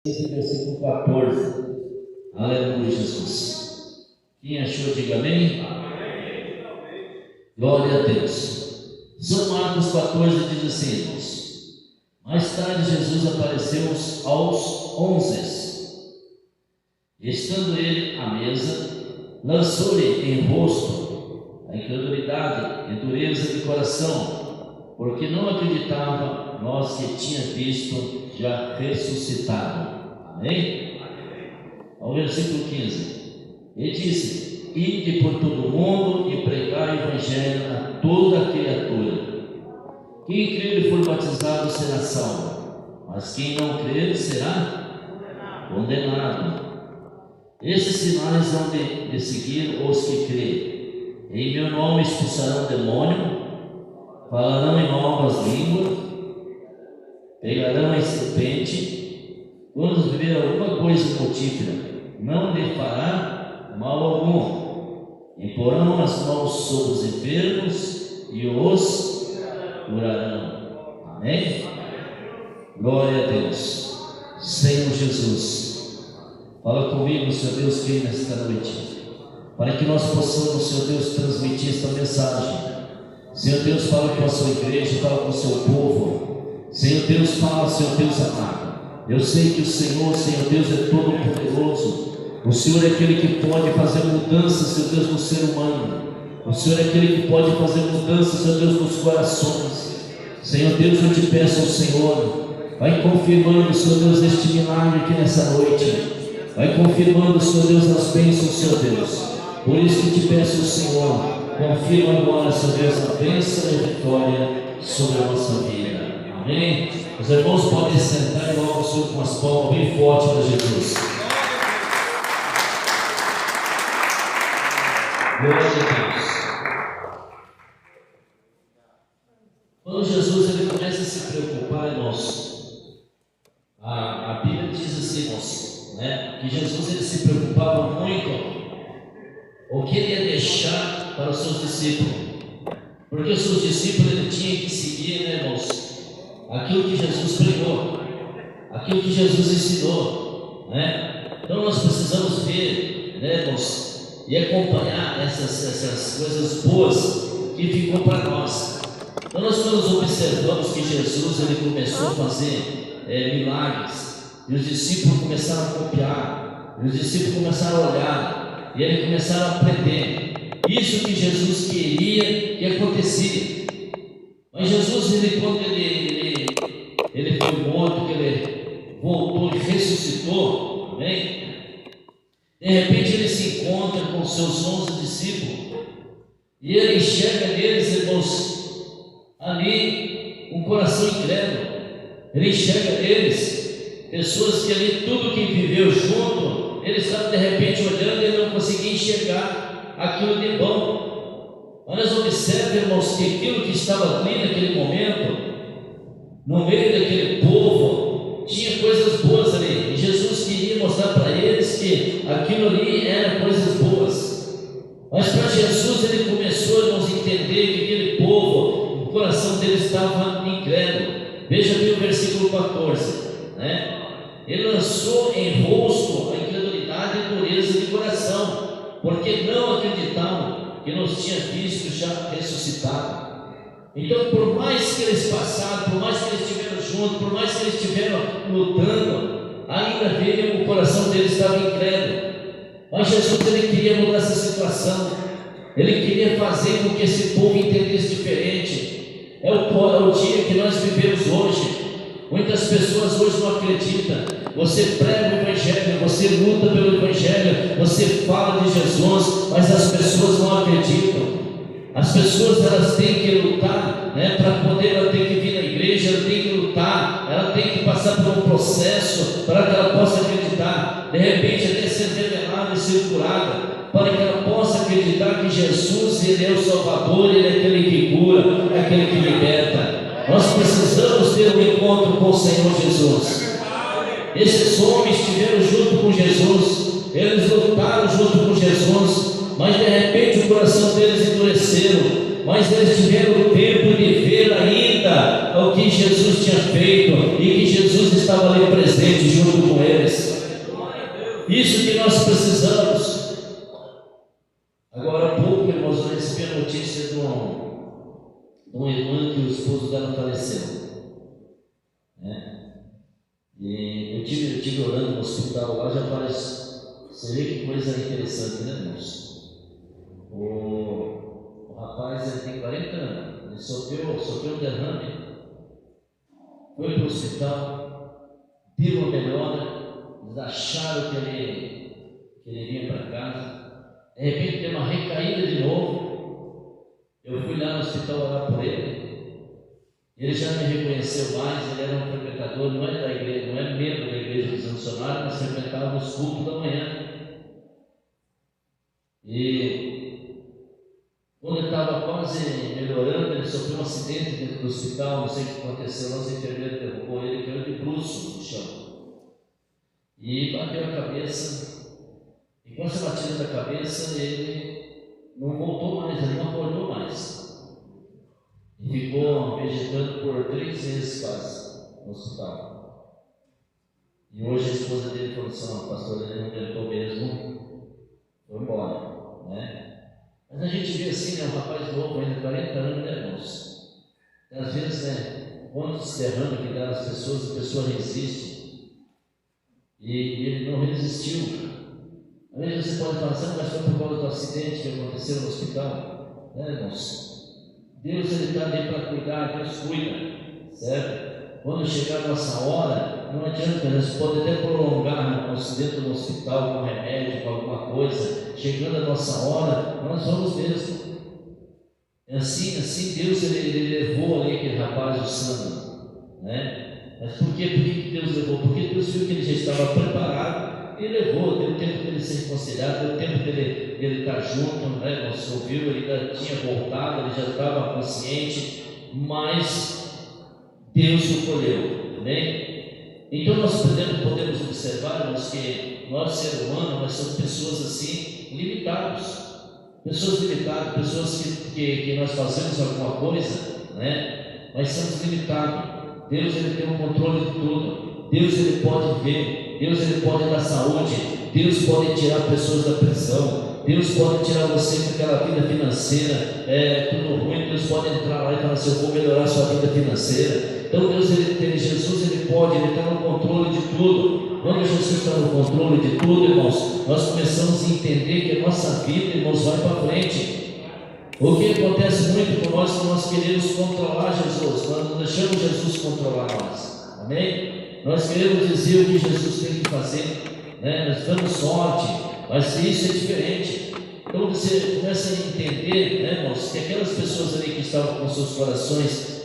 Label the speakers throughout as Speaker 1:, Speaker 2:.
Speaker 1: esse versículo 14. Aleluia, Jesus. Quem achou, diga amém. Amém. Glória a Deus. São Marcos 14 diz assim, irmãos: mais tarde Jesus apareceu aos 11. Estando ele à mesa, lançou-lhe em rosto a incredulidade e dureza de coração, porque não acreditava nós que tinha visto já ressuscitado. Amém? Ao versículo 15: e disse: ide por todo o mundo e pregai o evangelho a toda criatura. Quem crer e for batizado será salvo, mas quem não crer será condenado. Esses sinais hão de seguir os que crêem. Em meu nome expulsarão demônio, falarão em novas línguas, pegarão em serpente, quando beber alguma coisa mortífera, não lhe fará mal algum. Imporão as mãos sobre os enfermos e os curarão. Amém? Glória a Deus. Senhor Jesus, fala comigo, Senhor Deus, que nesta noite, para que nós possamos, Senhor Deus, transmitir esta mensagem. Senhor Deus, fala com a sua igreja, fala com o seu povo. Senhor Deus, fala, Senhor Deus amado. Eu sei que o Senhor, Senhor Deus, é todo poderoso. O Senhor é aquele que pode fazer mudança, Senhor Deus, no ser humano. O Senhor é aquele que pode fazer mudança, Senhor Deus, nos corações. Senhor Deus, eu te peço ao Senhor, vai confirmando, Senhor Deus, este milagre aqui nessa noite. Vai confirmando, Senhor Deus, as bênçãos, Senhor Deus. Por isso que te peço, Senhor, confirma agora, Senhor Deus, a bênção e a vitória sobre a nossa vida. Amém? Os irmãos podem sentar e louvar o Senhor com as palmas bem fortes para Jesus. Glória a Deus. Quando Jesus ele começa a se preocupar, irmãos, a Bíblia diz assim, irmãos, que Jesus ele se preocupava muito o que ele ia deixar para os seus discípulos, porque os seus discípulos ele tinha que seguir, irmãos, aquilo que Jesus pregou, aquilo que Jesus ensinou, Então nós precisamos ver, irmãos, e acompanhar essas coisas boas que ficou para nós. Então nós observamos que Jesus ele começou a fazer milagres, e os discípulos começaram a copiar, e os discípulos começaram a olhar, e eles começaram a aprender isso que Jesus queria que acontecia. Mas Jesus, quando ele foi morto, que ele voltou e ressuscitou, amém? De repente ele se encontra com os seus 11 discípulos, e ele enxerga neles, irmãos, ali um coração incrédulo. Ele enxerga neles pessoas que ali, tudo que viveu junto, eles estavam de repente olhando e não conseguiam enxergar aquilo de bom. Mas observe, irmãos, que aquilo que estava ali naquele momento, no meio daquele povo, tinha coisas boas ali, e Jesus queria mostrar para eles que aquilo ali era coisas boas. Mas para Jesus ele começou, irmãos, a entender que aquele povo, o coração deles estava incrédulo. Veja bem o versículo 14, Ele lançou em rosto a incredulidade e dureza de coração, porque não acreditavam que nos tinha visto já ressuscitado. Então, por mais que eles passaram, por mais que eles estiveram juntos, por mais que eles estiveram lutando, ainda veio o coração deles estava incrédulo. Mas Jesus ele queria mudar essa situação. Ele queria fazer com que esse povo entendesse diferente. É o dia que nós vivemos hoje. Muitas pessoas hoje não acreditam. Você prega o Evangelho, você luta pelo Evangelho, você fala de Jesus, mas as pessoas não acreditam. As pessoas elas têm que lutar, para poder, ela tem que vir na igreja, ela tem que lutar, ela tem que passar por um processo para que ela possa acreditar, de repente até ser revelada e ser curada, para que ela possa acreditar que Jesus ele é o Salvador, ele é aquele que cura, é aquele que liberta. Nós precisamos ter um encontro com o Senhor Jesus. Esses homens estiveram junto com Jesus, eles lutaram junto com Jesus, mas de repente o coração deles endureceram, mas eles tiveram o tempo de ver ainda o que Jesus tinha feito, e que Jesus estava ali presente junto com eles. Isso que nós precisamos. Agora há pouco, irmãos, eu recebi a notícia de uma irmã que o esposo dela faleceu, né? E eu tive orando no hospital lá, já faz, você vê que coisa interessante, né, irmãos? O rapaz, ele tem 40 anos, ele sofreu um derrame, foi para o hospital, deu uma melhora, eles acharam que ele vinha para casa. De repente tem uma recaída de novo. Eu fui lá no hospital orar por ele. Ele já me reconheceu mais. Ele era um frequentador, não é da igreja, não é membro da igreja dos missionários, mas frequentava os cultos da manhã. E quando ele estava quase melhorando, ele sofreu um acidente dentro do hospital. Não sei o que aconteceu, os enfermeiros derrubou ele, caiu de bruços no chão e bateu a cabeça. E com essa batida da cabeça, ele não voltou mais, ele não acordou mais. E ficou vegetando por 3 meses quase no hospital. E hoje a esposa dele falou assim: pastor, ele não aguentou mesmo, foi embora, né? Mas a gente vê assim, né, um rapaz novo, ainda 40 anos, né, irmãos? Às vezes, né, quantos derrames que dá às pessoas, a pessoa resiste. E ele não resistiu. Às vezes você pode falar assim: mas foi por causa do acidente que aconteceu no hospital, né, irmãos? Deus, ele está ali para cuidar, Deus cuida, certo? Quando chegar a nossa hora, não adianta, nós podemos até prolongar dentro do hospital com remédio, com alguma coisa. Chegando a nossa hora, nós vamos mesmo. Assim Deus, ele levou ali aquele rapaz, o Sandro, né? Mas por quê? Por que Deus levou? Porque Deus viu que ele já estava preparado. Ele levou, deu tempo dele ser reconciliado, deu tempo dele estar junto, né? Nós ouviu, ele já tinha voltado, ele já estava consciente, mas Deus o colheu, amém? Então nós podemos observar, irmãos, que nós, ser humano, nós somos pessoas assim, limitadas, pessoas que nós fazemos alguma coisa, né? Mas somos limitados. Deus, ele tem o controle de tudo. Deus, ele pode ver, Deus, ele pode dar saúde, Deus pode tirar pessoas da prisão, Deus pode tirar você daquela vida financeira, tudo ruim. Deus pode entrar lá e falar assim: eu vou melhorar a sua vida financeira. Então Deus, Jesus, ele pode, ele está no controle de tudo. Quando Jesus está no controle de tudo, irmãos, nós começamos a entender que a nossa vida, irmãos, vai para frente. O que acontece muito com nós, que nós queremos controlar Jesus, nós não deixamos Jesus controlar nós, amém? Nós queremos dizer o que Jesus tem que fazer, né? Nós damos sorte, mas isso é diferente. Então você começa a entender, né, irmãos, que aquelas pessoas ali que estavam com seus corações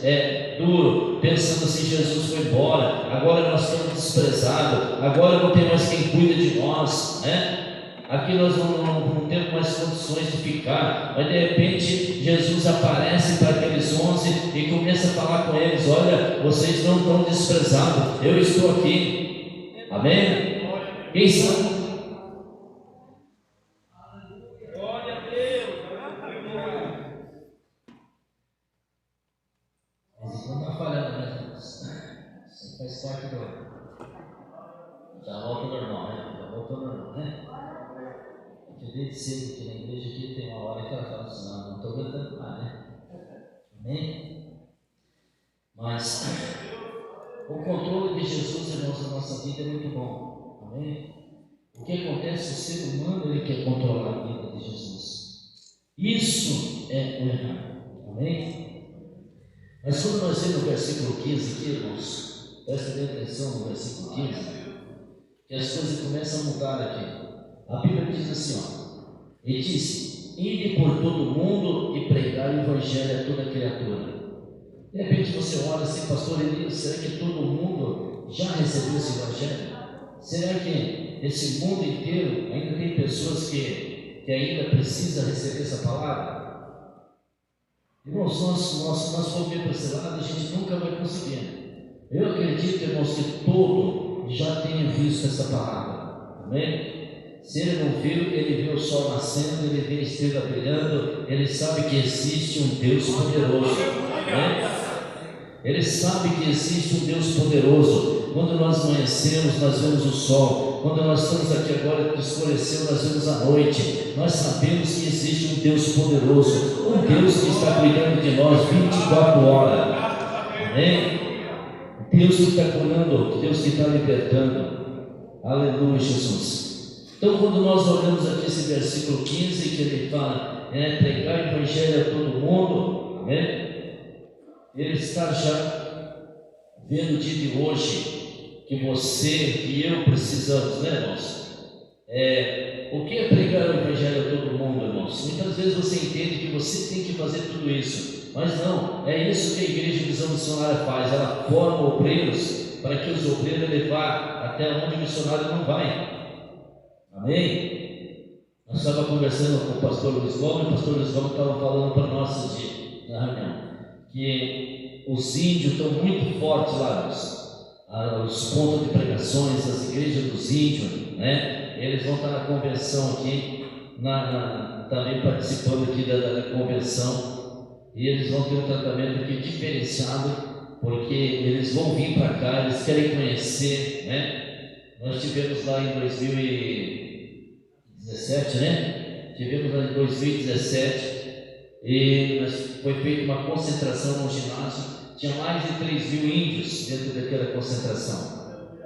Speaker 1: duros, pensando assim: Jesus foi embora, agora nós estamos desprezados, agora não tem mais quem cuida de nós, né? Aqui nós não temos mais condições de ficar. Mas de repente Jesus aparece para aqueles 11 e começa a falar com eles: olha, vocês não estão desprezados, eu estou aqui, amém? Quem sabe? Glória a Deus. Mas não está falhando, né? Isso faz parte do. Já volta ao normal, né? Já voltou ao normal, né? Desde cedo aqui na igreja aqui tem uma hora que ela fala assim: não estou aguentando mais, né? Amém? Mas o controle de Jesus, irmãos, na nossa vida é muito bom, amém? O que acontece? O ser humano, ele quer controlar a vida de Jesus. Isso é o errado, amém? Mas quando nós vemos no versículo 15 aqui, irmãos, presta bem atenção no versículo 15, que as coisas começam a mudar aqui. A Bíblia diz assim, e disse: ide por todo o mundo e pregai o evangelho a toda criatura. De repente você olha assim: pastor Elias, será que todo mundo já recebeu esse evangelho? Será que esse mundo inteiro ainda tem pessoas que ainda precisam receber essa palavra? Irmãos, nós vamos ver para esse lado, a gente nunca vai conseguir. Eu acredito, irmãos, que todo já tenha visto essa palavra, amém? Se ele não viu, ele viu o sol nascendo, ele vê a estrela brilhando, ele sabe que existe um Deus poderoso, né? Ele sabe que existe um Deus poderoso. Quando nós amanhecemos, nós vemos o sol. quando nós estamos aqui agora, escureceu, nós vemos à noite, nós sabemos que existe um Deus poderoso, um Deus que está cuidando de nós 24 horas. Amém? Deus que está curando, Deus que está libertando. Aleluia, Jesus. Então, quando nós olhamos aqui esse versículo 15, que ele fala, pregar o evangelho a todo mundo, ele está já vendo o dia de hoje, que você e eu precisamos, irmãos? O que é pregar o evangelho a todo mundo, irmãos? Muitas vezes você entende que você tem que fazer tudo isso, mas não, é isso que a Igreja Visão Missionária faz. Ela forma obreiros para que os obreiros levar até onde o missionário não vai. Amém? Nós estávamos conversando com o pastor Luiz Gomes, e o pastor Luiz Gomes estava falando para nós na reunião que os índios estão muito fortes lá, os pontos de pregações, as igrejas dos índios, eles vão estar na convenção aqui, também participando aqui da convenção, e eles vão ter um tratamento aqui diferenciado, porque eles vão vir para cá, eles querem conhecer, Nós tivemos lá em 2017, Tivemos lá em 2017, e foi feita uma concentração no ginásio, tinha mais de 3.000 índios dentro daquela concentração.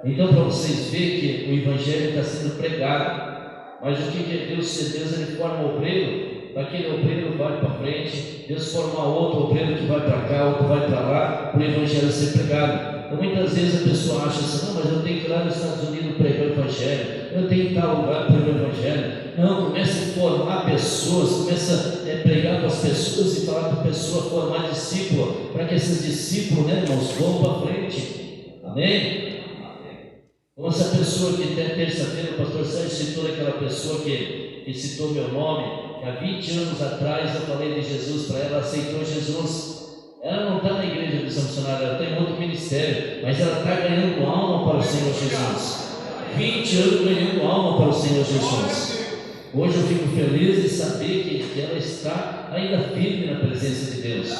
Speaker 1: Então, para vocês verem que o Evangelho está sendo pregado, mas o que é Deus? Se Deus ele forma obreiro, aquele obreiro vai para frente, Deus forma outro obreiro que vai para cá, outro vai para lá, para o Evangelho ser pregado. Então, muitas vezes a pessoa acha assim, não, mas eu tenho que ir lá nos Estados Unidos pregar o Evangelho, eu tenho que ir em tal lugar pregar o Evangelho. Não, começa a formar pessoas, começa a pregar para as pessoas e falar para a pessoa, formar discípulo, para que esses discípulos, irmãos, vão para frente. Amém? Como essa pessoa que até terça-feira o pastor Sérgio citou aquela pessoa que citou meu nome, que há 20 anos atrás eu falei de Jesus para ela, ela aceitou Jesus. Ela não está na igreja de Visão Missionária, ela está em outro ministério, mas ela está ganhando alma para o Senhor Jesus. 20 anos ganhando alma para o Senhor Jesus. Hoje eu fico feliz de saber que ela está ainda firme na presença de Deus.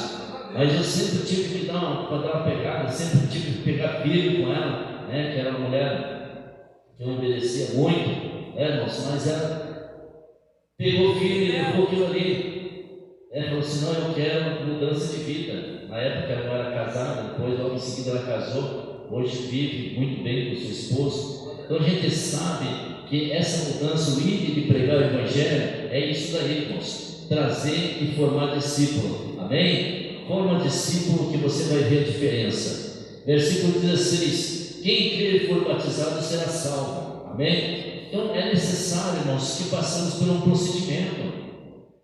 Speaker 1: Mas eu sempre tive que dar uma pegada, sempre tive que pegar firme com ela, que era uma mulher que eu obedecia muito, irmãos, mas ela pegou firme e levou aquilo ali. Ela falou assim, não, eu quero mudança de vida. Na época ela não era casada, depois logo em seguida ela casou, hoje vive muito bem com seu esposo. Então a gente sabe que essa mudança, o ídolo de pregar o Evangelho, é isso daí, irmãos, trazer e formar discípulo. Amém? Forma discípulo que você vai ver a diferença. Versículo 16: quem crer e for batizado será salvo. Amém? Então é necessário, irmãos, que passemos por um procedimento.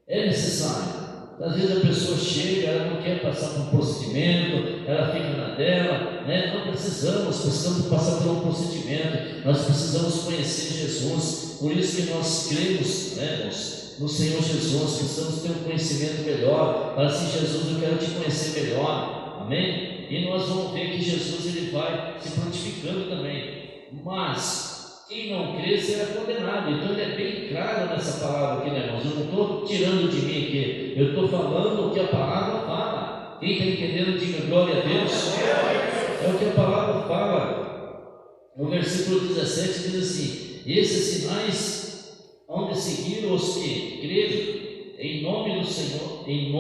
Speaker 1: É necessário. Às vezes a pessoa chega, ela não quer passar por um procedimento, ela fica na dela, Não precisamos passar por um procedimento, nós precisamos conhecer Jesus. Por isso que nós cremos, irmãos, no Senhor Jesus, precisamos ter um conhecimento melhor. Para assim, Jesus, eu quero te conhecer melhor, amém? E nós vamos ver que Jesus ele vai se prontificando também, mas quem não crê será condenado. Então ele é bem claro nessa palavra aqui, irmãos? Eu não estou tirando de mim aqui, eu estou falando o que a palavra fala. Quem está entendendo, diga glória a Deus. É o que a palavra fala. No versículo 17 diz assim: esses sinais hão de seguir os que crerem em nome do Senhor, em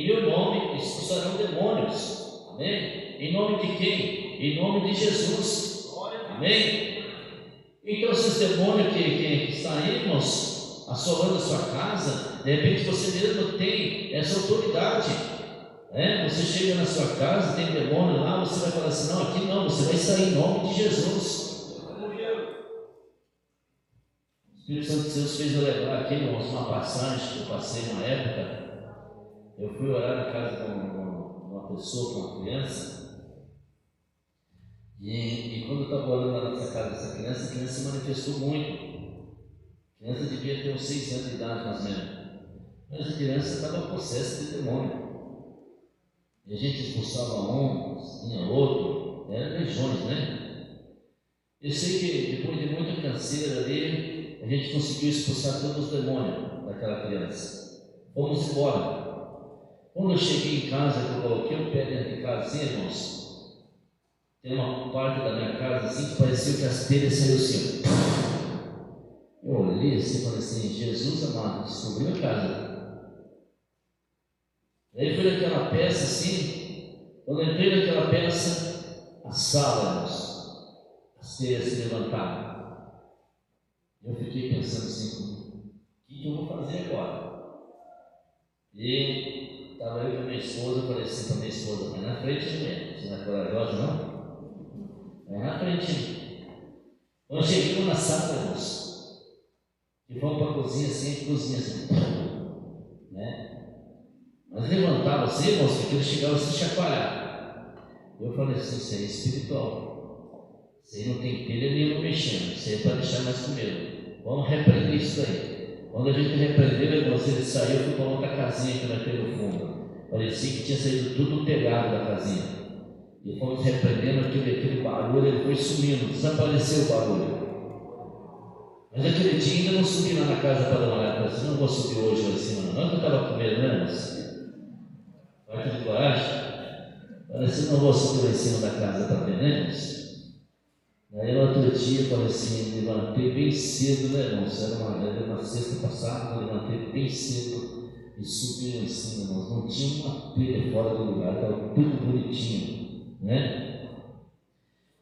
Speaker 1: meu nome expulsarão demônios. Amém? Em nome de quem? Em nome de Jesus. Amém? Então esses demônios que estão aí, irmãos, assolando a sua casa, de repente você mesmo tem essa autoridade. Você chega na sua casa, tem demônio lá, você vai falar assim, não, aqui não, você vai sair em nome de Jesus. O Espírito Santo de Deus fez eu lembrar aqui, irmãos, uma passagem que eu passei uma época. Eu fui orar na casa de uma pessoa, com uma criança, e quando eu estava orando lá nessa casa dessa criança, a criança se manifestou muito. A criança devia ter uns 6 anos de idade, mais ou menos. Mas a criança estava possessa de demônio. E a gente expulsava um, tinha outro, eram legiões, Eu sei que depois de muita canseira ali, a gente conseguiu expulsar todos os demônios daquela criança. Fomos embora. Quando eu cheguei em casa, que eu coloquei o pé dentro de casa, assim, irmãos, Tem uma parte da minha casa assim que parecia que as telhas saíram assim. Eu olhei assim e falei assim: Jesus amado, destruiu a casa. Aí fui naquela peça assim. Quando eu entrei naquela peça, a sala, as telhas se levantaram. Eu fiquei pensando assim: o que eu vou fazer agora? E estava eu com a minha esposa. Eu falei assim para minha esposa: vai na frente de mim, você não é corajosa, não? Vai na frente. Quando chegamos na sala, irmãos, e fomos para a cozinha assim, né? Mas levantava assim, irmãos, que aquilo chegava a se chacoalhar. Eu falei assim: isso aí é espiritual. Isso aí não tem telha nenhuma mexendo. Isso aí é para deixar mais com medo. Vamos repreender isso aí. Quando a gente repreendeu, irmãos, ele saiu, fui para outra casinha que nós temos no fundo. Parecia que tinha saído tudo do telhado da casinha. E fomos repreendendo aquele barulho, ele foi sumindo, desapareceu o barulho. Mas aquele dia ainda não subi lá na casa para dar uma olhada. Eu não vou subir hoje lá em cima, não. Eu estava com medo, né, irmãos? Vai ter coragem? Parece que não vou subir lá em cima da casa também, né, irmãos? Aí no outro dia eu falei assim, levantei bem cedo, né, irmãos? Era uma sexta passada, eu levantei bem cedo e subi lá em cima, irmãos. Não tinha uma telha fora do lugar, estava tudo bonitinho, né?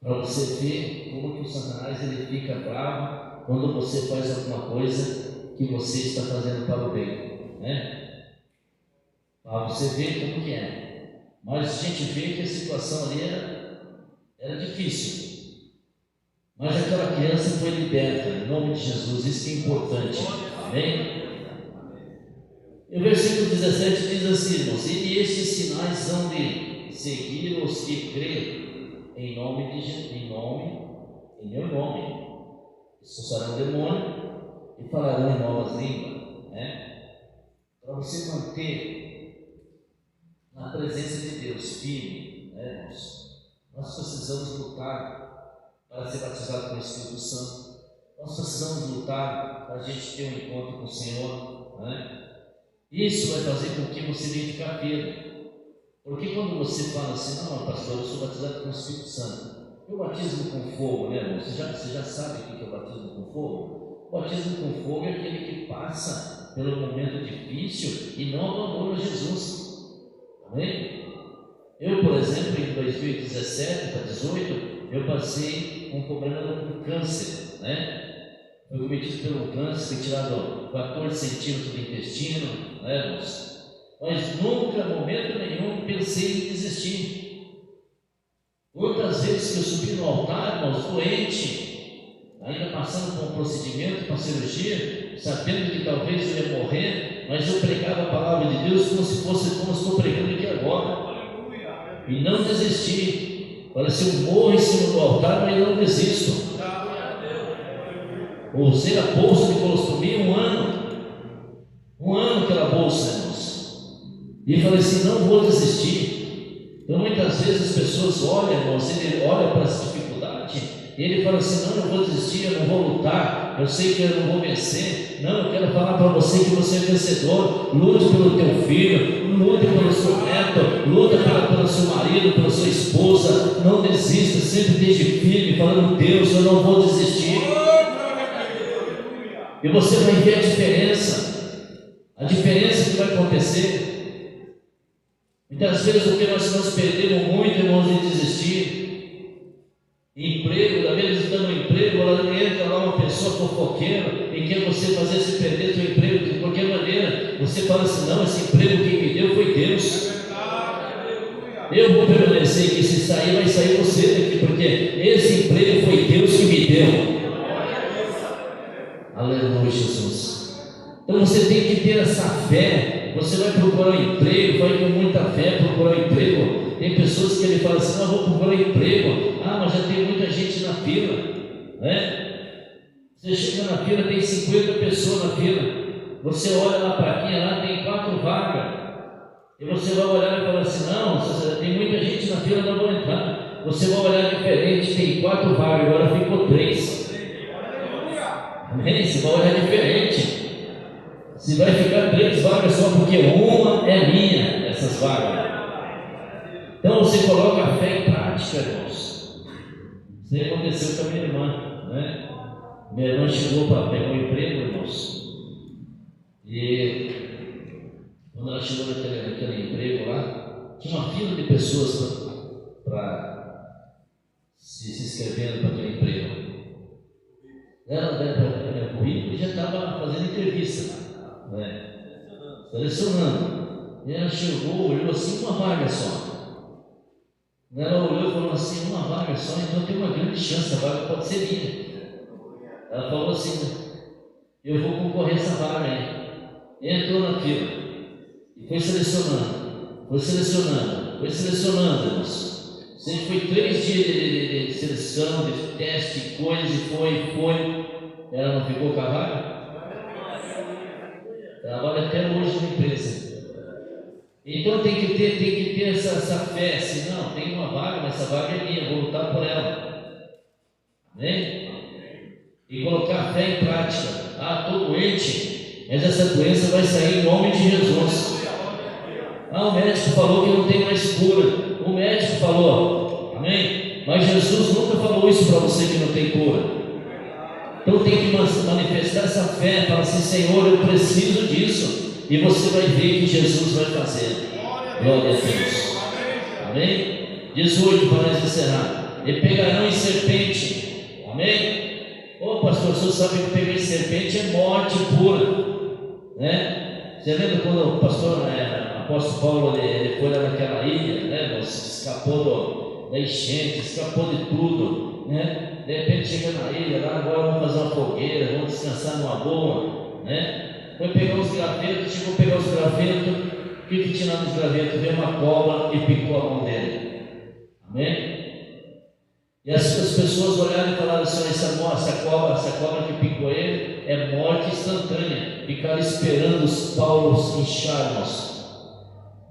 Speaker 1: Para você ver como que o Satanás ele fica bravo quando você faz alguma coisa que você está fazendo para o bem, né? Para você ver como que é. Mas a gente vê que a situação ali era difícil. Mas aquela criança foi liberta, em nome de Jesus, isso que é importante, amém? E o versículo 17 diz assim, irmãos: e estes sinais hão de seguir os que creem em nome de Jesus, em meu nome. Expulsarão o demônio e falarão em novas línguas, né? Para você manter na presença de Deus firme, né, irmãos? Nós precisamos lutar para ser batizado com o Espírito Santo. Nós precisamos lutar para a gente ter um encontro com o Senhor, né? Isso vai fazer com que você venha ficar firme. Porque quando você fala assim: não, pastor, eu sou batizado com o Espírito Santo. E o batismo com fogo, né, irmão? Você já sabe o que é o batismo com fogo? O batismo com fogo é aquele que passa pelo momento difícil e não abandona Jesus. Amém? Eu, por exemplo, em 2017 para 2018, eu passei um problema com câncer, né? Foi cometido pelo câncer, foi tirado 14 centímetros do intestino, né, irmãos? Mas nunca, em momento nenhum, pensei em desistir. Quantas vezes que eu subi no altar, irmãos, doente, ainda passando por um procedimento, por uma cirurgia, sabendo que talvez eu ia morrer, mas eu pregava a palavra de Deus como se fosse como estou pregando aqui agora. E não desisti. Parece um morro em cima do altar, mas não desisto. Usei a bolsa de colostomia um ano aquela bolsa, irmãos. E falei assim: não vou desistir. Então muitas vezes as pessoas olham, irmãos, ele olha para essa dificuldade e ele fala assim: não, eu vou desistir, eu não vou lutar, eu sei que eu não vou vencer. Não, eu quero falar para você que você é vencedor. Lute pelo teu filho, lute pelo seu neto, luta pelo seu marido, pela sua esposa. Não desista, sempre esteja firme, falando: Deus, eu não vou desistir. E você vai ver a diferença que vai acontecer. Muitas vezes o que nós perdemos muito, irmãos, em desistir. Emprego, da vez dando emprego, entra lá uma pessoa fofoqueira e quer você fazer se perder seu emprego de qualquer maneira. Você fala assim: não, esse emprego quem me deu foi Deus. Eu vou permanecer aqui, se sair, vai sair você daqui, porque esse emprego foi Deus que me deu. Aleluia, Jesus. Então você tem que ter essa fé. Você vai procurar um emprego, vai com muita fé procurar um emprego. Tem pessoas que ele fala assim: não, vou procurar um emprego. Ah, mas já tem muita gente na fila, né? Você chega na fila, tem 50 pessoas na fila. Você olha na plaquinha lá, tem 4 vagas. E você vai olhar e falar assim: não, tem muita gente na fila, não vou entrar. Você vai olhar diferente, tem 4 vagas, agora ficou 3. Amém? Você vai olhar diferente. Você vai ficar 3 vagas só porque uma é minha, essas vagas. Então você coloca a fé em prática, irmãos. Isso aí aconteceu com a minha irmã, né? Minha irmã chegou para pegar um emprego, irmãos. E quando ela chegou naquele emprego lá, tinha uma fila de pessoas para se inscrevendo para aquele emprego. Ela era currículo e já estava fazendo entrevista, né? Selecionando. E ela chegou, olhou assim, uma vaga só. Ela olhou e falou assim, uma vaga só, então tem uma grande chance, a vaga pode ser minha. Ela falou assim, eu vou concorrer a essa vaga aí. Entrou na fila e foi selecionando, irmãos. Sempre foi 3 dias de seleção, de teste, coisa, e foi. Ela não ficou com a vaga? Trabalha até hoje na empresa. Então tem que ter essa fé, se não, tem uma vaga, mas essa vaga é minha, vou lutar por ela. Amém? E colocar a fé em prática. Estou doente, mas essa doença vai sair em nome de Jesus. O médico falou que não tem mais cura. O médico falou, amém? Mas Jesus nunca falou isso para você que não tem cura. Então tem que manifestar essa fé, falar assim, Senhor, eu preciso disso. E você vai ver que Jesus vai fazer. Glória a Deus. Amém? 18 para nós encerrar. E pegarão em serpente. Amém? Pastor, o senhor sabe que pegar em serpente é morte pura, né? Você lembra quando o pastor, apóstolo Paulo, ele foi lá naquela ilha, né? Escapou da enchente, escapou de tudo, né? De repente chega na ilha, lá agora vamos fazer uma fogueira, vamos descansar numa boa, né? Foi pegar os gravetos, chegou a pegar os gravetos, o que tinha lá nos gravetos? Veio uma cobra e picou a mão dele. Amém? E as pessoas olharam e falaram assim, essa cobra que picou ele é morte instantânea. Ficaram esperando os Paulos incharmos.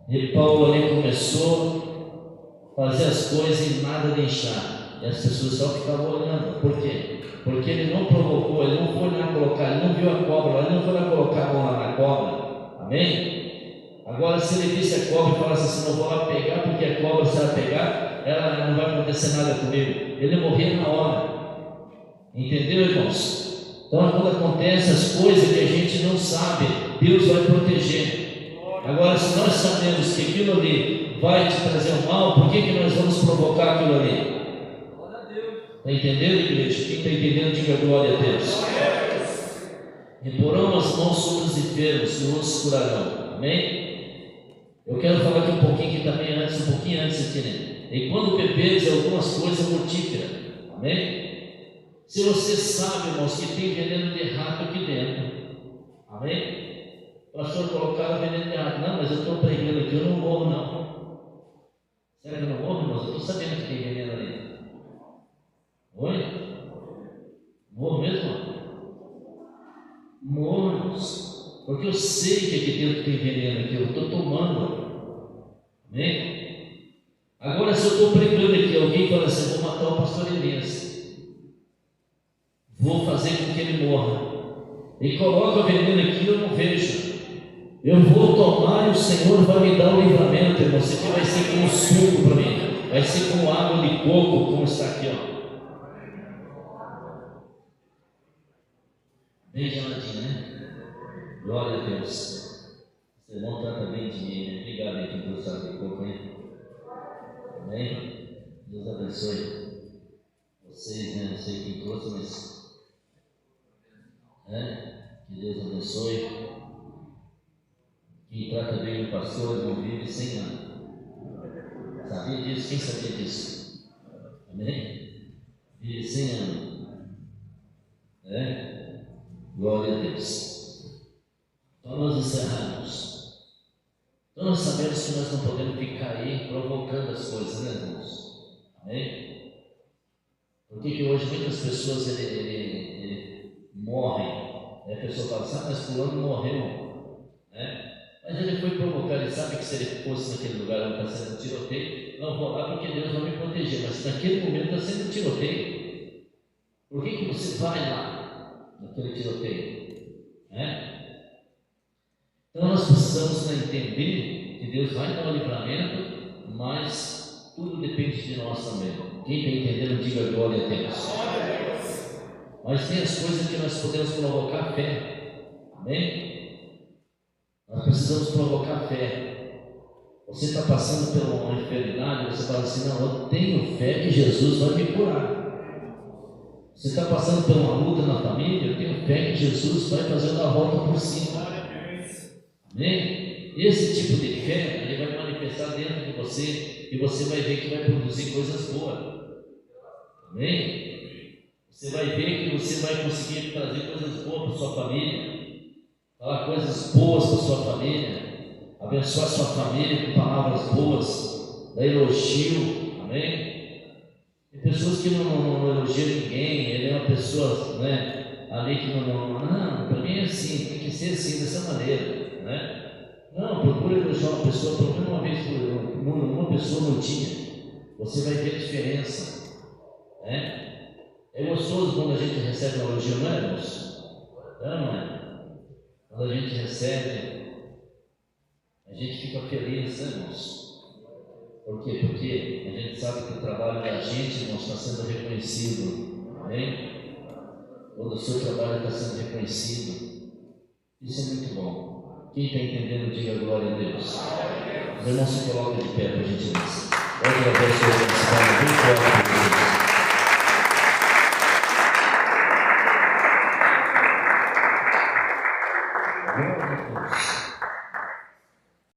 Speaker 1: E Paulo ali começou a fazer as coisas e nada de inchar. E as pessoas só ficavam olhando. Por quê? Porque ele não provocou, ele não foi lá colocar, ele não viu a cobra, ele não foi lá colocar a mão lá na cobra. Amém? Agora, se ele visse a cobra e falasse assim, não vou lá pegar, porque a cobra, se ela pegar, ela não vai acontecer nada comigo. Ele morria na hora. Entendeu, irmãos? Então, quando acontecem as coisas que a gente não sabe, Deus vai proteger. Agora, se nós sabemos que aquilo ali vai te trazer um mal, por que nós vamos provocar aquilo ali? Está entendendo, igreja? Quem está entendendo, diga glória a Deus. Imporão as mãos sobre os enfermos e os curarão. Amém? Eu quero falar aqui um pouquinho antes aqui, né? E quando beberes algumas coisas mortíferas, amém? Se você sabe, irmãos, que tem veneno de rato aqui dentro, amém? O pastor colocaram veneno de rato, não, mas eu estou pregando aqui, eu não morro, não. Será que eu não morro, irmãos? Eu estou sabendo que tem veneno ali. Oi? Morro mesmo? Morro, irmãos, porque eu sei que aqui dentro tem veneno aqui, eu estou tomando, amém? Agora, se eu estou pregando aqui, alguém fala assim, vou matar o pastor Elias, vou fazer com que ele morra, e coloca o veneno aqui, eu não vejo, eu vou tomar e o Senhor vai me dar o livramento, irmão. Isso aqui vai ser como suco para mim, vai ser como água de coco, como está aqui, ó. Bem geladinho, né? Glória a Deus. Você não trata bem de mim, né? Obrigado aí quem trouxe água de coco aí. Amém? Deus abençoe vocês, né? Não sei quem trouxe, mas que Deus abençoe. Quem trata bem o pastor não vive sem nada. Sabia disso? Quem sabia disso? Amém? Vive sem nada. Glória a Deus. Então nós encerramos. Então nós sabemos que nós não podemos ficar aí provocando as coisas, né, irmãos? Amém? Por que hoje muitas pessoas ele morrem? A pessoa fala assim, mas fulano morreu, né? Mas ele foi provocar, ele sabe que se ele fosse naquele lugar onde está sendo tiroteio, não vou lá porque Deus vai me proteger, mas naquele momento está sendo tiroteio. Por que você vai lá naquele tiroteio? Né? Então nós precisamos entender que Deus vai dar o livramento, mas tudo depende de nós também. Quem está entendendo, diga glória a Deus. Mas tem as coisas que nós podemos provocar fé. Amém? Nós precisamos provocar fé. Você está passando por uma enfermidade, você fala assim, não, eu tenho fé que Jesus vai me curar. Você está passando por uma luta na família, eu tenho fé que Jesus vai fazer uma volta por cima. Amém? Esse tipo de fé, ele vai manifestar dentro de você e você vai ver que vai produzir coisas boas. Amém? Você vai ver que você vai conseguir trazer coisas boas para sua família, falar coisas boas para sua família, abençoar sua família com palavras boas, dar elogio. Amém? Tem pessoas que não elogiam ninguém, ele é uma pessoa, né, ali que não, para mim é assim, tem que ser assim, dessa maneira, né? Não, procure elogiar uma pessoa, pelo menos uma vez por ano, uma pessoa no dia, você vai ver a diferença, né? É gostoso quando a gente recebe um elogio, não é, irmãos? Não é? Quando a gente recebe, a gente fica feliz, né, irmãos? Por quê? Porque a gente sabe que o trabalho da gente, irmãos, está sendo reconhecido. Amém? Quando o seu trabalho está sendo reconhecido, isso é muito bom. Quem está entendendo, diga glória a Deus. Os irmãos se colocam de pé para a gente ver. Outra vez, bem forte.